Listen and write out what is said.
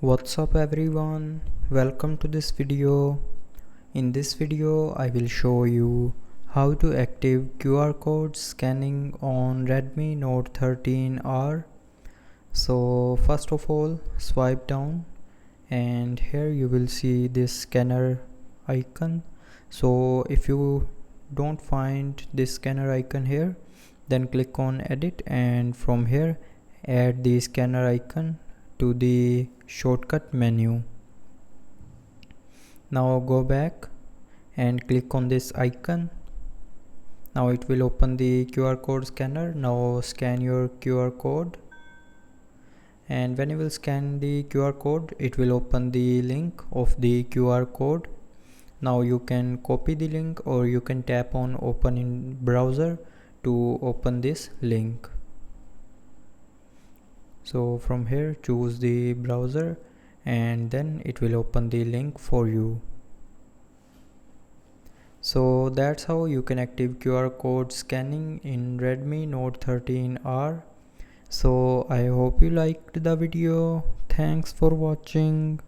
What's up everyone, welcome to this video. In this video I will show you how to active QR code scanning on Redmi Note 13R. So first of all, swipe down and here you will see this scanner icon. So if you don't find this scanner icon here, then click on edit and from here add the scanner icon to the shortcut menu. Now go back and click on this icon. Now it will open the QR code scanner. Now scan your QR code, and when you will scan the QR code, it will open the link of the QR code. Now you can copy the link or you can tap on open in browser to open this link. So from here choose the browser and then it will open the link for you. So that's how you can active QR code scanning in Redmi Note 13R. So I hope you liked the video. Thanks for watching.